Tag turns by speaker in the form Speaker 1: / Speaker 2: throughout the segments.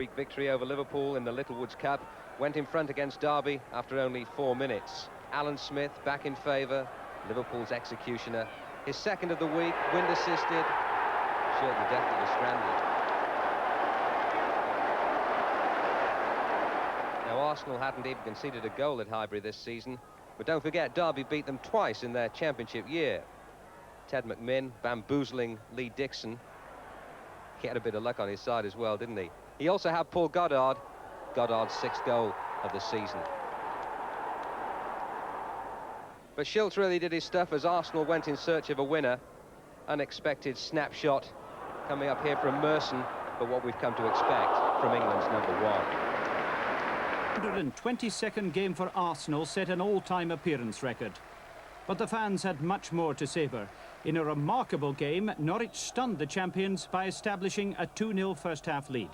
Speaker 1: Week victory over Liverpool in the Littlewoods Cup, went in front against Derby after only 4 minutes. Alan Smith back in favour, Liverpool's executioner. His second of the week, wind assisted, Shilton definitely stranded. Now Arsenal hadn't even conceded a goal at Highbury this season, but don't forget Derby beat them twice in their championship year. Ted McMinn bamboozling Lee Dixon. He had a bit of luck on his side as well, didn't he? He also had Paul Goddard, Goddard's 6th goal of the season. But Shilts really did his stuff as Arsenal went in search of a winner. Unexpected snapshot coming up here from Merson, but what we've come to expect from England's number one.
Speaker 2: 122nd game for Arsenal set an all-time appearance record. But the fans had much more to savour. In a remarkable game, Norwich stunned the champions by establishing a 2-0 first-half lead.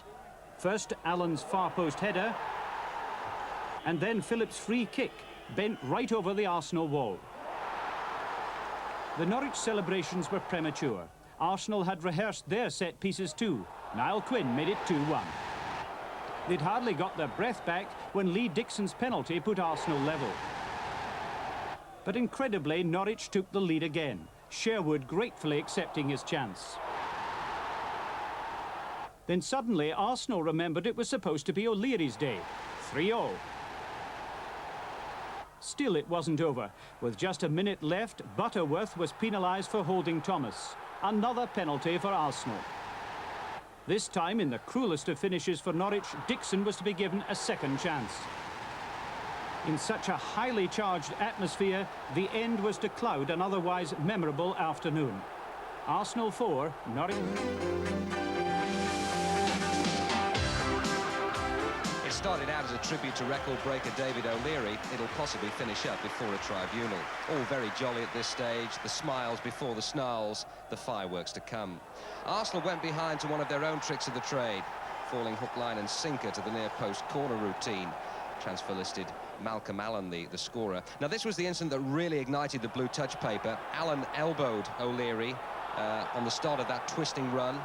Speaker 2: First, Allen's far post header, and then Phillips' free kick, bent right over the Arsenal wall. The Norwich celebrations were premature. Arsenal had rehearsed their set pieces too. Niall Quinn made it 2-1. They'd hardly got their breath back when Lee Dixon's penalty put Arsenal level. But incredibly, Norwich took the lead again, Sherwood gratefully accepting his chance. Then suddenly Arsenal remembered it was supposed to be O'Leary's day. 3-0. Still it wasn't over. With just a minute left, Butterworth was penalised for holding Thomas. Another penalty for Arsenal. This time, in the cruelest of finishes for Norwich, Dixon was to be given a second chance. In such a highly charged atmosphere, the end was to cloud an otherwise memorable afternoon. Arsenal 4, Norwich.
Speaker 1: It started out as a tribute to record breaker David O'Leary. It'll possibly finish up before a tribunal. All very jolly at this stage, the smiles before the snarls, the fireworks to come. Arsenal went behind to one of their own tricks of the trade, falling hook, line and sinker to the near post corner routine. Transfer listed Malcolm Allen, the scorer. Now this was the incident that really ignited the blue touch paper. Allen elbowed O'Leary on the start of that twisting run.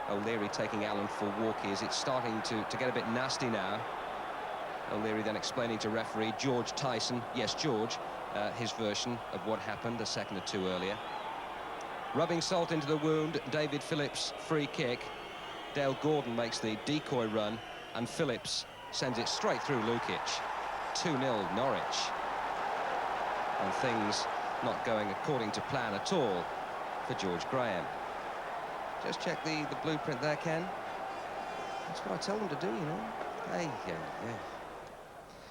Speaker 1: O'Leary taking Allen for walkies. It's starting to get a bit nasty now. O'Leary then explaining to referee George Tyson, yes George, his version of what happened a second or two earlier. Rubbing salt into the wound, David Phillips' free kick. Dale Gordon makes the decoy run and Phillips sends it straight through Lukic. 2-0 Norwich. And things not going according to plan at all for George Graham. Just check the blueprint there, Ken. That's what I tell them to do, you know. Hey, yeah.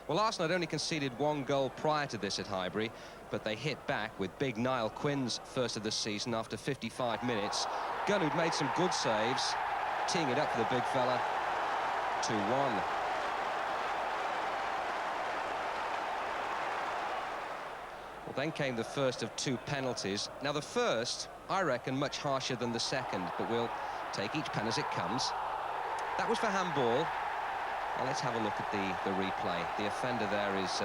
Speaker 1: Well, Arsenal had only conceded 1 goal prior to this at Highbury, but they hit back with big Niall Quinn's first of the season after 55 minutes. Gunn, who'd made some good saves, teeing it up for the big fella. 2-1. Well, then came the first of 2 penalties. Now, the first, I reckon, much harsher than the second, but we'll take each pen as it comes. That was for handball. Now, let's have a look at the replay. The offender there is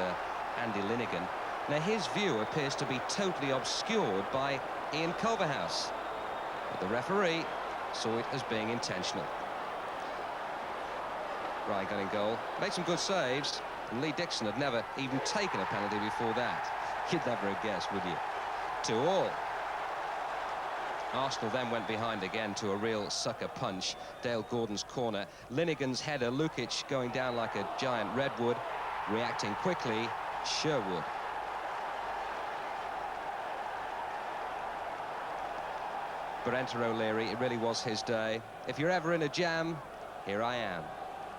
Speaker 1: Andy Linnigan. Now, his view appears to be totally obscured by Ian Culverhouse, but the referee saw it as being intentional. Ryan Gunn in goal. Made some good saves, and Lee Dixon had never even taken a penalty before that. You'd never have guessed, would you? 2-2. Arsenal then went behind again to a real sucker punch. Dale Gordon's corner. Linnigan's header. Lukic going down like a giant redwood. Reacting quickly, Sherwood. But enter O'Leary. It really was his day. If you're ever in a jam, here I am.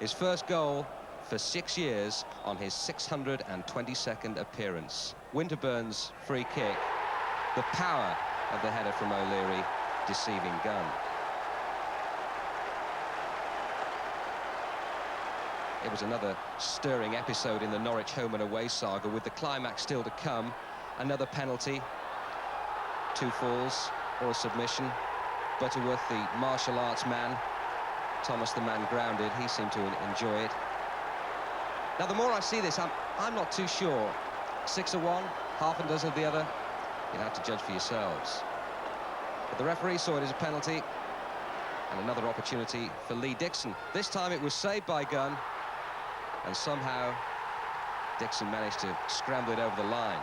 Speaker 1: His first goal for 6 years on his 622nd appearance. Winterburn's free kick. The power of the header from O'Leary deceiving Gunn. It was another stirring episode in the Norwich home and away saga, with the climax still to come. Another penalty, 2 falls or a submission. Butterworth, the martial arts man. Thomas, the man grounded, he seemed to enjoy it. Now, the more I see this, I'm not too sure. 6 of one, half a dozen of the other. You'll have to judge for yourselves. But the referee saw it as a penalty. And another opportunity for Lee Dixon. This time it was saved by Gunn, and somehow Dixon managed to scramble it over the line.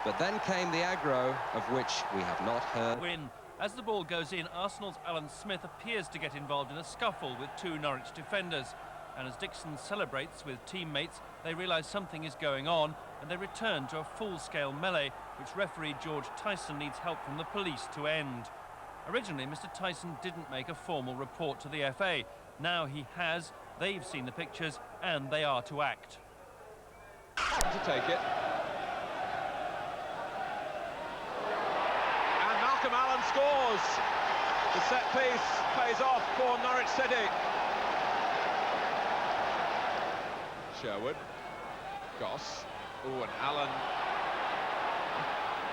Speaker 1: But then came the aggro, of which we have not heard.
Speaker 3: Win. As the ball goes in, Arsenal's Alan Smith appears to get involved in a scuffle with two Norwich defenders. And as Dixon celebrates with teammates, they realise something is going on, and they return to a full-scale melee, which referee George Tyson needs help from the police to end. Originally, Mr. Tyson didn't make a formal report to the FA. Now he has, they've seen the pictures, and they are to act.
Speaker 4: To take it. And Malcolm Allen scores. The set piece pays off for Norwich City. Sherwood. Goss. Oh, and Allen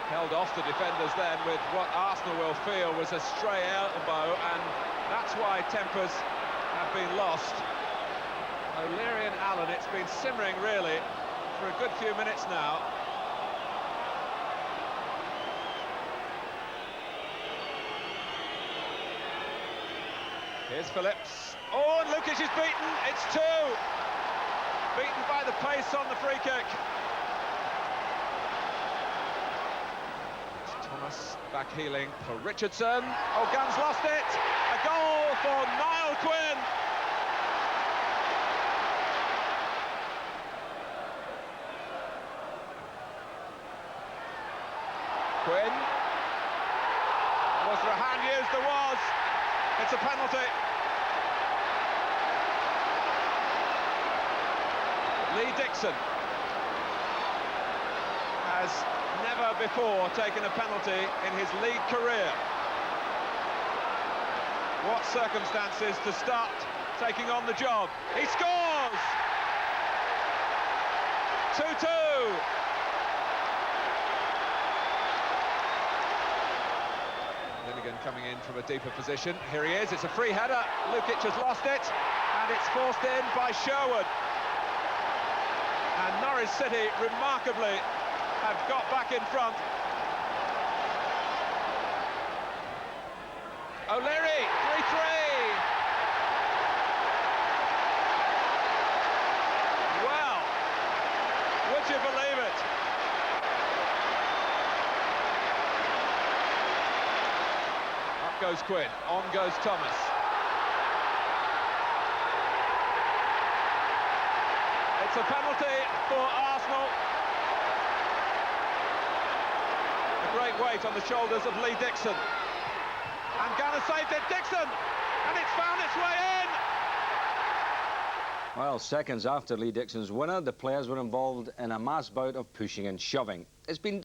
Speaker 4: held off the defenders then with what Arsenal will feel was a stray elbow, and that's why tempers have been lost. O'Leary and Allen, it's been simmering really for a good few minutes now. Here's Phillips. Oh, and Lukic is beaten. It's two. Beaten by the pace on the free kick. It's Thomas back healing for Richardson. Oh, Gunn's lost it. A goal for Niall Quinn. Quinn. Was there a hand used? There was. It's a penalty. Lee Dixon has never before taken a penalty in his league career. What circumstances to start taking on the job. He scores! 2-2. Linnigan coming in from a deeper position. Here he is, it's a free header. Lukic has lost it, and it's forced in by Sherwood. And Norwich City, remarkably, have got back in front. O'Leary, 3-3. Well, would you believe it? Up goes Quinn, on goes Thomas. It's a penalty for Arsenal. A great weight on the shoulders of Lee Dixon. And Gunn saved it, Dixon! And it's found its way in!
Speaker 5: Well, seconds after Lee Dixon's winner, the players were involved in a mass bout of pushing and shoving. It's been